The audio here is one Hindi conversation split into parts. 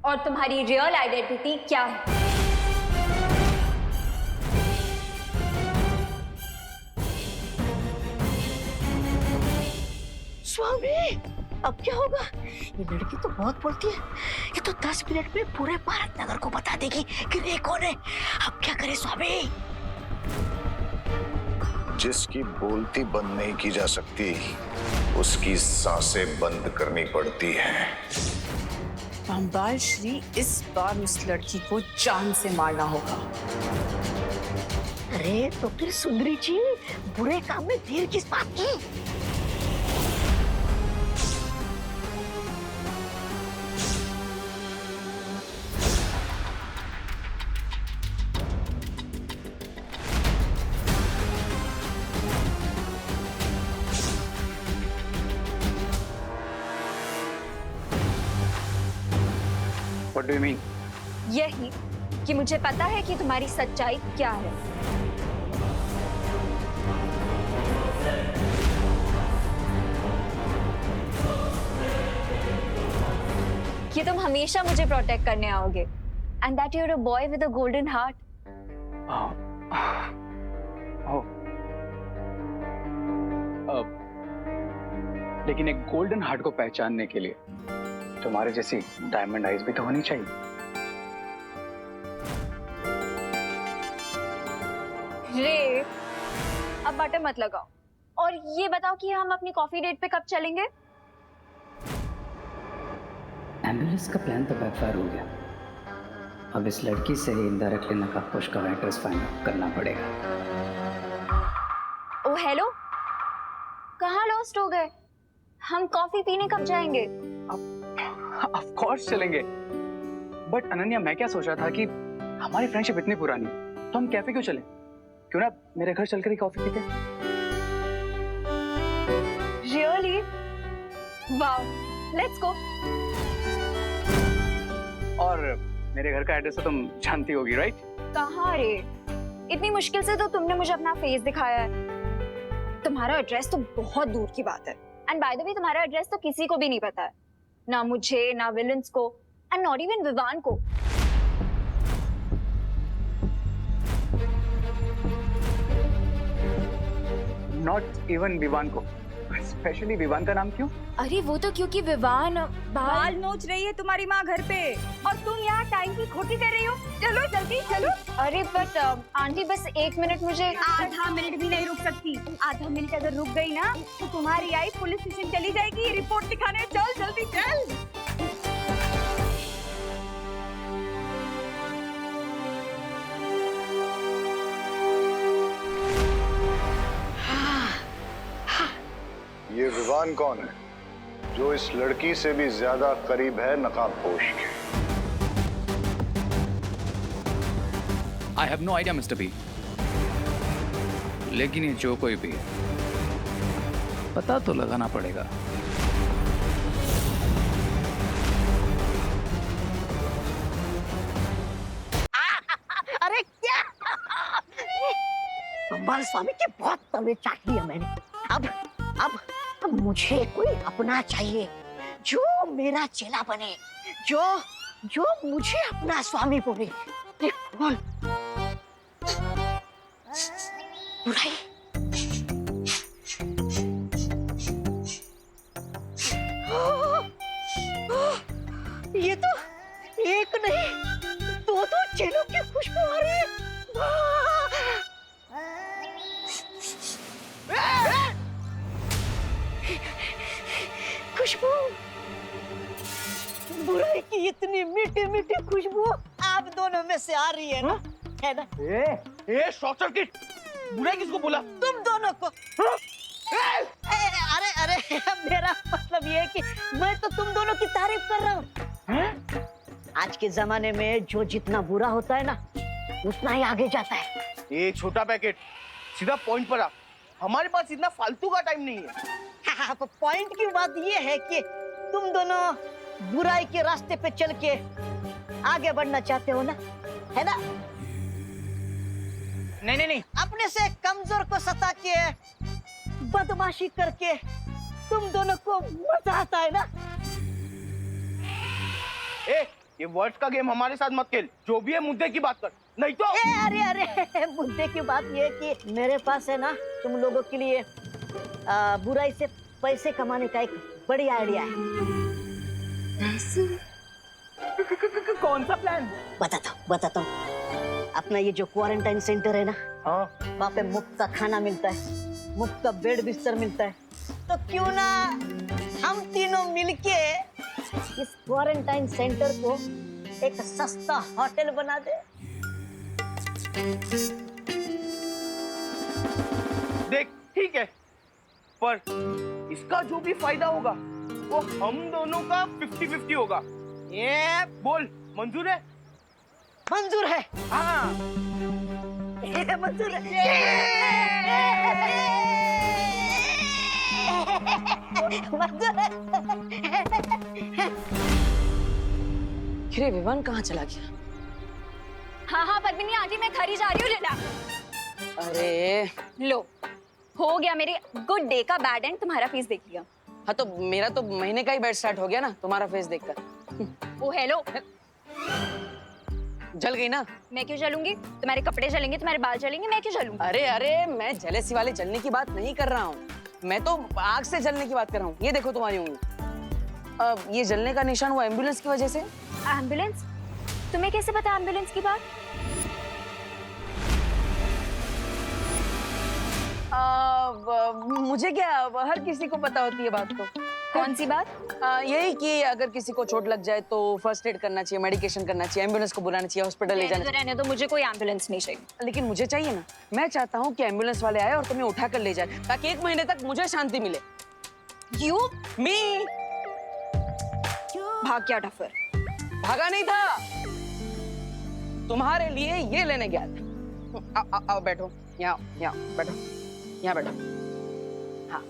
और तुम्हारी रियल आइडेंटिटी क्या है? स्वामी, अब क्या होगा? ये लड़की तो बहुत बोलती है, ये तो 10 मिनट में पूरे भारत नगर को बता देगी कि रे कौन है। अब क्या करे स्वामी? जिसकी बोलती बंद नहीं की जा सकती, उसकी सांसें बंद करनी पड़ती हैं। रामपाल श्री, इस बार उस लड़की को जान से मारना होगा। अरे तो फिर सुंदरी जी, बुरे काम में देर किस बात की? What do you mean? यही कि मुझे पता है कि तुम्हारी सच्चाई क्या है। कि तुम हमेशा मुझे प्रोटेक्ट करने आओगे and that you are a boy with a golden heart. लेकिन एक गोल्डन हार्ट को पहचानने के लिए तुम्हारे जैसी डायमंड आइज भी तो होनी चाहिए। रे, अब बटन मत लगाओ और ये बताओ कि हम अपनी कॉफी डेट पे कब चलेंगे? एम्बुलेंस का प्लान तो बैकफायर हो गया। अब इस लड़की से ही इनडायरेक्टली नकाबपोश का एड्रेस फाइंड आउट करना पड़ेगा। ओ हेलो, कहाँ लॉस्ट हो गए? हम कॉफी पीने कब जाएंगे? ऑफ कोर्स चलेंगे। बट अनन्या, मैं क्या सोच रहा था कि हमारी फ्रेंडशिप इतनी पुरानी है तो हम कैफे क्यों चलें? क्यों ना मेरे घर चलकर ही कॉफी पीते? रियली? Wow, let's go. और मेरे घर का एड्रेस तो तुम जानती होगी, राइट? कहाँ रे? इतनी मुश्किल से तो तुमने मुझे अपना फेस दिखाया है। तुम्हारा एड्रेस तो बहुत दूर की बात है। एंड बाय द वे, तुम्हारा एड्रेस तो किसी को भी नहीं पता है, ना मुझे, ना विलन्स को, एंड नॉट इवन विवान को। नॉट इवन विवान को? स्पेशली विवान का नाम क्यों? अरे वो तो क्योंकि विवान बाल नोच रही है तुम्हारी माँ घर पे और तुम यहाँ टाइम की खोटी कर रही हो। चलो जल्दी चलो। अरे बट आंटी, बस 1 मिनट मुझे। आधा मिनट भी नहीं रुक सकती। आधा मिनट अगर रुक गई ना तो तुम्हारी आई पुलिस स्टेशन चली जाएगी रिपोर्ट दिखाने। चल जल्दी चल। ये विवान कौन है जो इस लड़की से भी ज्यादा करीब है नकाबपोश के? I have no idea mister B, लेकिन ये जो कोई भी है पता तो लगाना पड़ेगा। अरे क्या? रामपाल स्वामी की बहुत तबीयत चाट ली है मैंने। अब मुझे कोई अपना चाहिए जो मेरा चेला बने, जो मुझे अपना स्वामी बोले। कौन? बुराई? ये तो एक नहीं, दो चेलों की खुशबू आ रही है। खुशबू, बुराई की इतनी मीठी मीठी खुशबू आप दोनों में से आ रही है ना? है ना? ए शॉर्ट सर्किट! बुराई किसको बोला? तुम दोनों को। अरे मेरा मतलब ये है कि मैं तो तुम दोनों की तारीफ कर रहा हूँ। आज के जमाने में जो जितना बुरा होता है ना, उतना ही आगे जाता है। ये छोटा पैकेट, सीधा पॉइंट पर आ। हमारे पास इतना फालतू का टाइम नहीं है। पॉइंट की बात ये है कि तुम दोनों बुराई के रास्ते पे चल के आगे बढ़ना चाहते हो ना, है ना? नहीं, अपने से कमजोर को सता के बदमाशी करके तुम दोनों को मजा आता है ना? ए, ये वर्ड्स का गेम हमारे साथ मत खेल। जो भी है मुद्दे की बात कर, नहीं तो अरे अरे मुद्दे की बात ये है कि मेरे पास है ना तुम लोगों के लिए बुराई से पैसे कमाने का एक बढ़िया आइडिया है। कौन सा प्लान? बताता हूँ। अपना ये जो क्वारंटाइन सेंटर है ना, हाँ, वहाँ पे मुफ्त का खाना मिलता है, मुफ्त का बेड बिस्तर मिलता है। तो क्यों ना हम तीनों मिलके इस क्वारंटाइन सेंटर को एक सस्ता होटल बना दे। देख ठीक है, पर इसका जो भी फायदा होगा वो हम दोनों का 50-50 होगा। ये बोल, मंजूर है? मंजूर है। हाँ, ये मंजूर है। मंजूर है। अरे विवान कहाँ चला गया? हाँ पद्मिनी आंटी, मैं घर ही जा रही हूँ, लेना। अरे लो, हो गया मेरे गुड डे का बैड एंड, तुम्हारा फेस देख लिया। हाँ तो मेरा तो महीने का ही बैड स्टार्ट हो गया ना तुम्हारा फेस देखकर। ओ हेलो, जल गई ना? मैं क्यों जलूंगी? तुम्हारे कपड़े जलेंगे, तुम्हारे बाल जलेंगे, मैं क्यों जलूंगी? अरे अरे मैं जेलेसी वाले जलने की बात नहीं कर रहा हूँ, मैं तो आग से जलने की बात कर रहा हूँ। ये देखो तुम्हारी उंगली, ये जलने का निशान वो एम्बुलेंस की वजह से। एम्बुलेंस? तुम्हें कैसे पता एम्बुलेंस की बात? मुझे क्या, हर किसी को पता होती है बात तो। कौन सी बात? यही कि अगर किसी को चोट लग जाए तो फर्स्ट एड करना चाहिए, मेडिकेशन करना चाहिए, एम्बुलेंस को बुलाना चाहिए, हॉस्पिटल ले जाना चाहिए। रहने दो, मुझे कोई एम्बुलेंस नहीं चाहिए। लेकिन मुझे चाहिए ना, मैं चाहता हूँ कि एम्बुलेंस वाले आए और तुम्हें उठा कर ले जाए, ताकि 1 महीने तक मुझे शांति मिले। यू मी भाग गया डफर। भागा नहीं था, तुम्हारे लिए ये लेने गया था। आओ बैठो, यहाँ बैठो, यहाँ बैठो। हाँ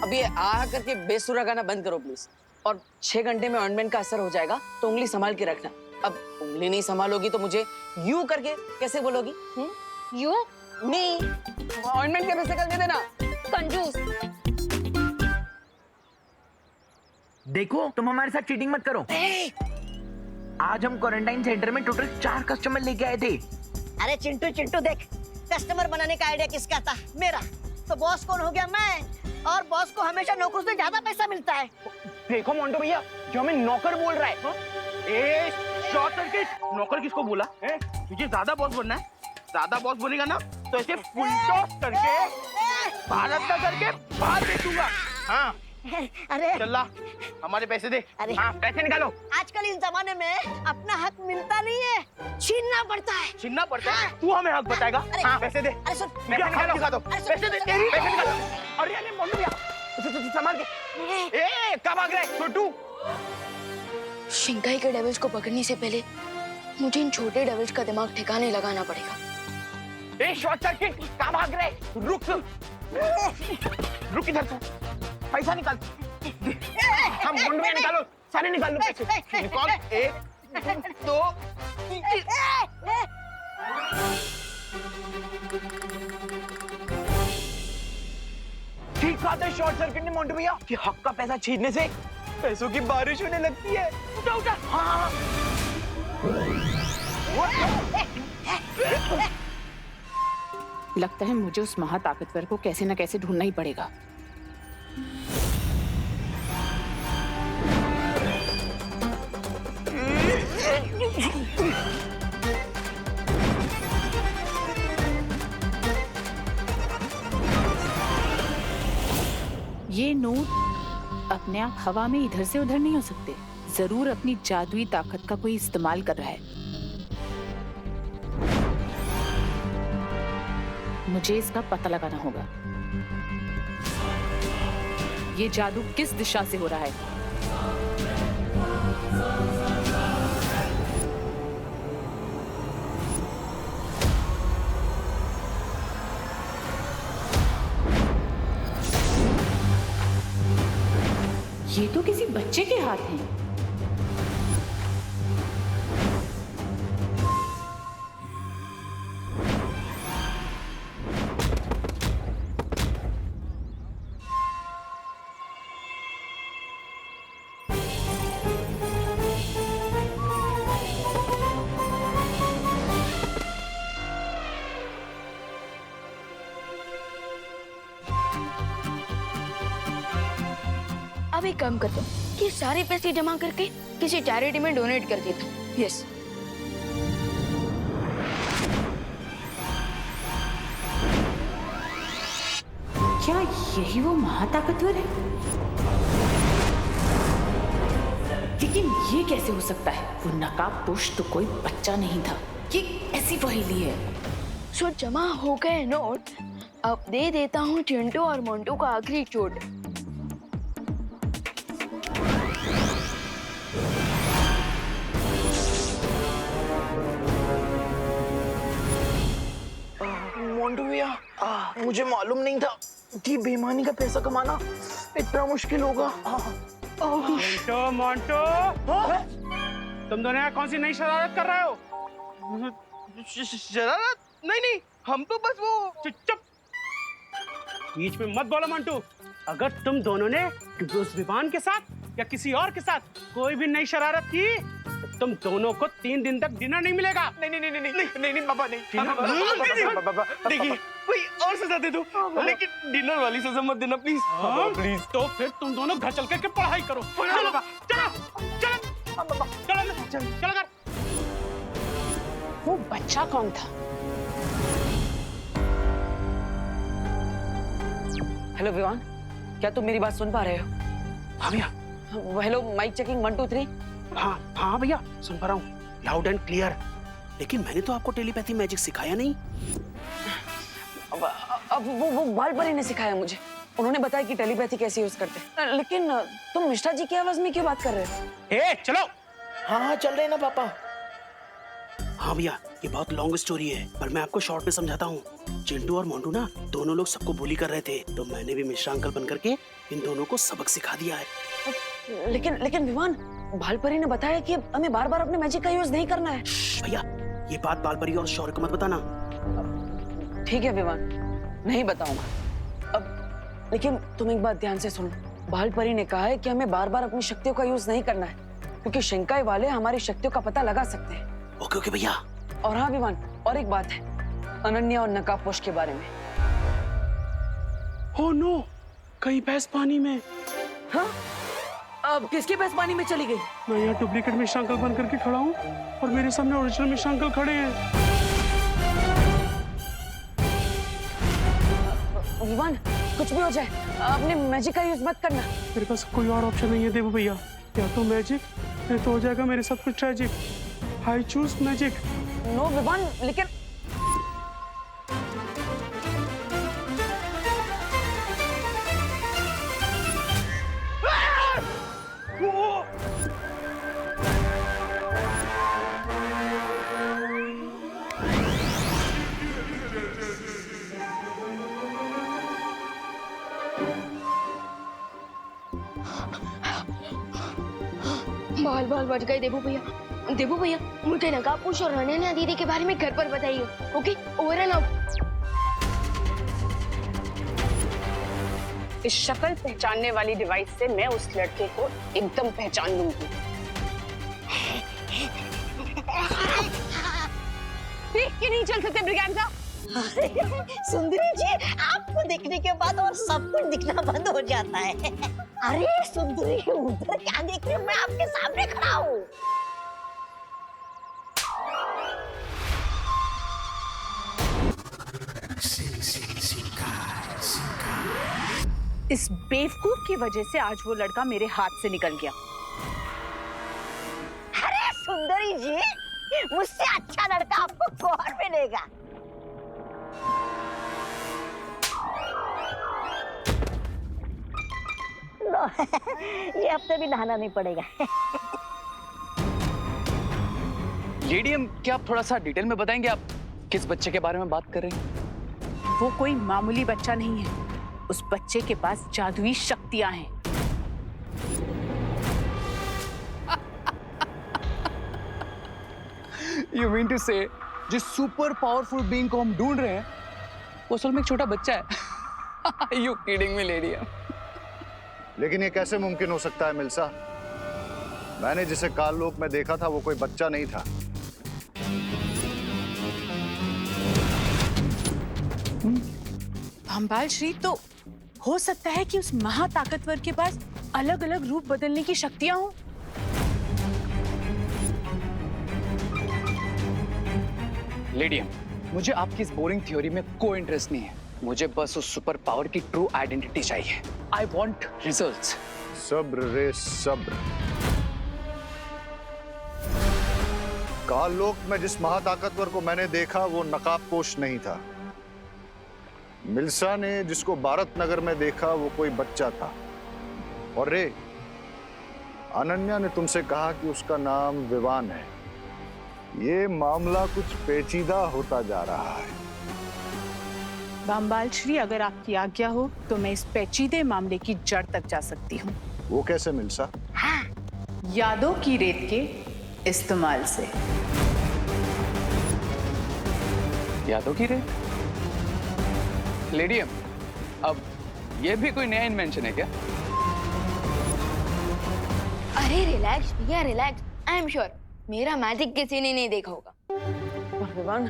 अब ये आ करके बेसुरा गाना बंद करो प्लीज। और 6 घंटे में ऑइंटमेंट का असर हो जाएगा, तो उंगली संभाल के रखना। अब उंगली नहीं संभालोगी तो मुझे यू करके कैसे बोलोगी? यू नहीं, ऑइंटमेंट के पैसे कर दे देना। कंजूस। देखो तुम हमारे साथ चीटिंग मत करो। आज हम क्वारंटाइन सेंटर में टोटल 4 कस्टमर लेके आए थे। अरे चिंटू देख, कस्टमर बनाने का आइडिया किसका था? मेरा। तो बॉस कौन हो गया? मैं। और बॉस को हमेशा नौकरों से ज्यादा पैसा मिलता है। देखो मोंटो भैया, जो हमें नौकर बोल रहा है। ए, शॉर्ट सर्किट। नौकर किसको बोला है? तुझे ज्यादा बॉस बनना है? ज्यादा बॉस बनेगा ना तो ऐसे फुल टॉस करके भारत का करके बाहर भेजूंगा। हाँ अरे चल्ला, हमारे पैसे दे। अरे हाँ, पैसे निकालो। आजकल इस जमाने में अपना हक मिलता नहीं है, छीनना पड़ता है। छीनना पड़ता है? तू हमें हक बताएगा? अरे, हाँ, पैसे दे। अरे सुन, पैसे निकालो। दिखा दो। पैसे दे, तेरी पैसे निकालो। अरे मोंटो भैया, संभाल के। ए, कब भाग रहा है छोटू? शिंकाई के डेविल्स को पकड़ने से पहले मुझे इन छोटे डेविल्स का दिमाग ठिकाने लगाना पड़ेगा। ए, शॉर्ट सर्किट, कहाँ भाग रहे? रुक इधर से। पैसा निकाल। हम मुंड में निकालो, सारे निकाल लो पैसे। निकाल। 1 2 ठीक बात है शॉर्ट सर्किट ने मोंटू भैया कि हक का पैसा छीनने से पैसों की बारिश होने लगती है। उठा उठा। हाँ। लगता है मुझे उस महाताकतवर को कैसे न कैसे ढूंढना ही पड़ेगा। ये नोट अपने आप हवा में इधर से उधर नहीं हो सकते, जरूर अपनी जादुई ताकत का कोई इस्तेमाल कर रहा है। मुझे इसका पता लगाना होगा। ये जादू किस दिशा से हो रहा है? ये तो किसी बच्चे के हाथ हैं। अब एक काम करता हूँ कि सारे पैसे जमा करके किसी चैरिटी में डोनेट कर देता हूँ। यस। क्या यही वो महाताकतवर है? लेकिन ये कैसे हो सकता है? वो नकाबपोश तो कोई बच्चा नहीं था। ये ऐसी पहेली है। सो जमा हो गए नोट, अब दे देता हूँ चिंटू और मोंटू को आखिरी चोट। मोंटू भैया, मुझे मालूम नहीं था कि बेईमानी का पैसा कमाना इतना मुश्किल होगा। मोंटो मोंटो, तुम दोनों यहाँ कौन सी नई शरारत कर रहे हो? शरारत? नहीं नहीं, हम तो बस वो चुप। बीच में मत बोलो मोंटू। अगर तुम दोनों ने उस विवान के साथ या किसी और के साथ कोई भी नई शरारत की तो तुम दोनों को 3 दिन तक डिनर नहीं मिलेगा। नहीं नहीं नहीं नहीं नहीं नहीं पापा नहीं। देखिए कोई और सजा दे दो, लेकिन डिनर वाली सजा मत देना प्लीज। प्लीज। तो फिर तुम दोनों घर चल करके पढ़ाई करो। चलो चलो चलो चलो चलो कर। वो बच्चा कौन था? हेलो विवान, क्या तुम मेरी बात सुन पा रहे हो? हाँ भैया। Hello, mic checking 1 2 3। हाँ भैया, सुन पा रहा हूँ लाउड एंड क्लियर। लेकिन मैंने तो आपको टेलीपैथी मैजिक सिखाया नहीं। अब वो बालपरी ने सिखाया मुझे। उन्होंने बताया कि टेलीपैथी कैसे यूज करते हैं। लेकिन तुम मिश्रा जी की आवाज में क्यों बात कर रहे हो? ए चलो। हाँ चल रहे ना पापा। हाँ भैया, ये बहुत लॉन्ग स्टोरी है, पर मैं आपको शॉर्ट में समझाता हूँ। चिंटू और मोंटू ना दोनों लोग सबको बुली कर रहे थे, तो मैंने भी मिश्रा अंकल बन करके इन दोनों को सबक सिखा दिया है। लेकिन विवान, बालपरी ने बताया कि हमें बार बार अपने मैजिक का यूज नहीं करना है। भैया, ये बात बालपरी और शौर्य को मत बताना। ठीक है विवान, नहीं बताऊंगा। अब लेकिन तुम एक बात ध्यान से सुनो। बालपरी ने कहा है कि हमें बार बार अपनी शक्तियों का यूज नहीं करना है, क्योंकि शिंकाई वाले हमारी शक्तियों का पता लगा सकते हैं। ओके ओके भैया। और हाँ विवान, और एक बात है, अनन्या और नकाबपोश के बारे में। ओह नो, कहीं भैंस पानी में। हाँ? अब किसकी भैंस पानी में चली गई? मैं यहाँ डुप्लीकेट मिश्रा अंकल बन करके खड़ा हूँ और मेरे सामने ओरिजिनल मिश्रा अंकल खड़े हैं। विवान, कुछ भी हो जाए अपने मैजिक का यूज मत करना। मेरे पास कोई और ऑप्शन नहीं है देवू भैया, या तो मैजिक या तो हो जाएगा मेरे साथ कुछ tragic. I choose magic. No Vivaan, लेकिन बाल बच गए देबू भैया, मुझे नकाबपोश और अनन्या दीदी के बारे में घर पर बताइए। Okay, over and out. इस शक्ल पहचानने वाली डिवाइस से मैं उस लड़के को एकदम पहचान लूंगी। देख के नहीं चल सकते ब्रिगेंजा। सुंदरी जी, आपको देखने के बाद और सब कुछ दिखना बंद हो जाता है। अरे सुंदरी, उधर क्या देख रही हो? मैं आपके सामने खड़ा हूँ। इस बेवकूफ की वजह से आज वो लड़का मेरे हाथ से निकल गया। अरे सुंदरी जी, मुझसे अच्छा लड़का आपको कौन मिलेगा? ये हफ्ते भी नहाना नहीं पड़ेगा। लेडीएम, क्या आप थोड़ा सा डिटेल में बताएंगे आप किस बच्चे के बारे में बात कर रहे हैं? वो कोई मामूली बच्चा नहीं है, उस बच्चे के पास जादुई शक्तियां हैं। You mean to say, जिस सुपर पावरफुल बीइंग को हम ढूंढ रहे हैं वो असल में एक छोटा बच्चा है? You kidding me, लेडीएम? लेकिन ये कैसे मुमकिन हो सकता है मिल्सा? मैंने जिसे काललोक में देखा था वो कोई बच्चा नहीं था। भंबाल श्री, तो हो सकता है कि उस महाताकतवर के पास अलग अलग रूप बदलने की शक्तियां हों? लेडियम, मुझे आपकी इस बोरिंग थ्योरी में कोई इंटरेस्ट नहीं है। मुझे बस उस सुपर पावर की ट्रू आइडेंटिटी चाहिए। I want results. सब्र रे सब्र। काललोक में जिस महाताकतवर को मैंने देखा वो नकाबपोश नहीं था। मिल्सा ने जिसको भारत नगर में देखा वो कोई बच्चा था। और रे, अनन्या ने तुमसे कहा कि उसका नाम विवान है। ये मामला कुछ पेचीदा होता जा रहा है। बामबाल श्री, अगर आपकी आज्ञा हो तो मैं इस पेचीदे मामले की जड़ तक जा सकती हूँ। वो कैसे मिल्सा? यादों की रेत के इस्तेमाल से। यादों की रेत? लेडियम, अब ये भी कोई नया इन्वेंशन है क्या? अरे रिलैक्स भैया रिलैक्स, आई एम श्योर मेरा मैजिक किसी ने नहीं देखा होगा। विवान,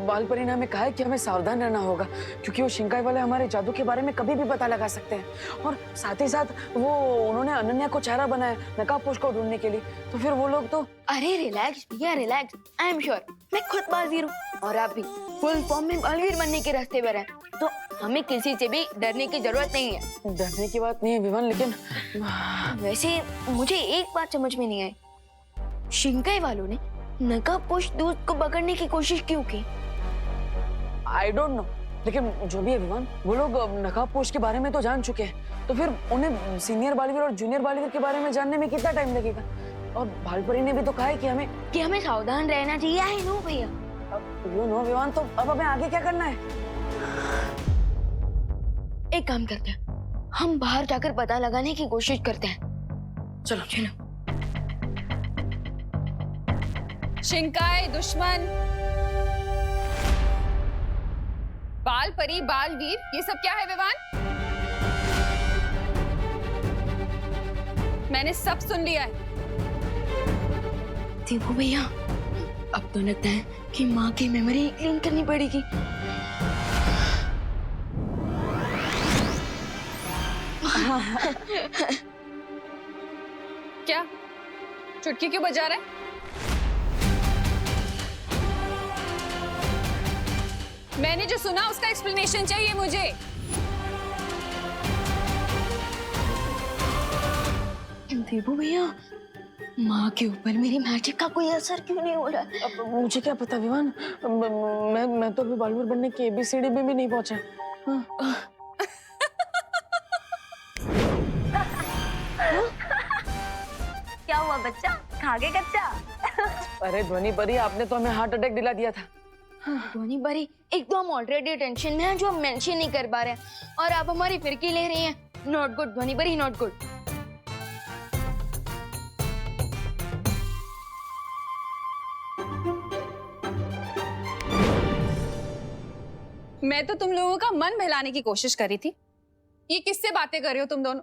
बाल परी ने हमें कहा है कि हमें सावधान रहना होगा, क्योंकि वो शिंकाई वाले हमारे जादू के बारे में कभी भी पता लगा सकते हैं। और साथ ही साथ वो उन्होंने अनन्या को चारा बनाया नकाबपोश को ढूंढने के लिए, तो फिर वो लोग तो। अरे रिलैक्स भैया रिलैक्स, आई एम श्योर मैं खुद बालवीर हूँ और आप भी फुल फॉर्म में बालवीर बनने के रास्ते पर हैं, तो हमें किसी से भी डरने की जरूरत नहीं है। डरने की बात नहीं है विवान, लेकिन वैसे मुझे एक बात समझ में नहीं आई, शिंकाई वालों ने नकाबपोश दूत को पकड़ने की कोशिश क्यों की? आई डोंट नो, लेकिन जो भी है विवान, वो लोग नकाबपोश के बारे में तो जान चुके हैं, तो फिर उन्हें सीनियर बालवीर और जूनियर बालवीर के बारे में जानने में कितना टाइम लगेगा? और भालपरी ने भी तो कहा है कि हमें सावधान रहना चाहिए। आई नो भैया। यू नो विवान, तो अब हमें आगे क्या करना है? एक काम करते हैं, हम बाहर जाकर पता लगाने की कोशिश करते हैं। चलो चलो। शिंकाई दुश्मन, बाल परी बालवीर, ये सब क्या है विवान? मैंने सब सुन लिया है। देखो भैया, अब तो लगता है कि माँ की मेमोरी क्लीन करनी पड़ेगी। क्या चुटकी क्यों बजा रहा है? मैंने जो सुना उसका एक्सप्लेनेशन चाहिए मुझे। देवू भैया, माँ के ऊपर मेरी मैजिक का कोई असर क्यों नहीं हो रहा? अब मुझे क्या पता विवान, मैं तो अभी बालवीर बनने की ABCD में भी नहीं पहुंचा। क्या हुआ बच्चा, खा गए कच्चा? अरे ध्वनि परी, आपने तो हमें हार्ट अटैक दिला दिया था। ध्वनि परी, एक तो हम ऑलरेडी टेंशन में हैं जो हम मेंशन नहीं कर पा रहे हैं, और आप हमारी फिरकी ले रही हैं। नॉट गुड ध्वनि परी, नॉट गुड। मैं तो तुम लोगों का मन बहलाने की कोशिश कर रही थी। ये किससे बातें कर रहे हो तुम दोनों?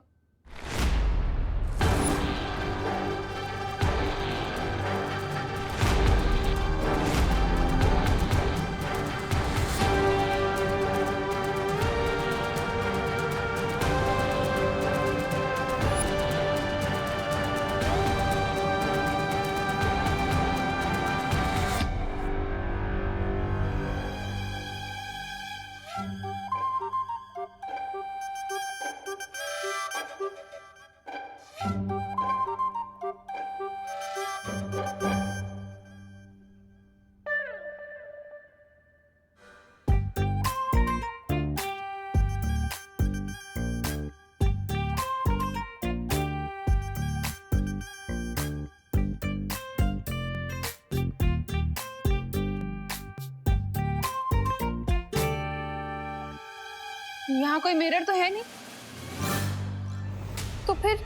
यहाँ कोई मिरर तो है नहीं, तो फिर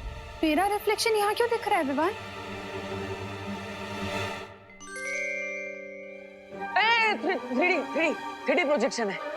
मेरा रिफ्लेक्शन यहाँ क्यों दिख रहा है विवान? 3D प्रोजेक्शन है।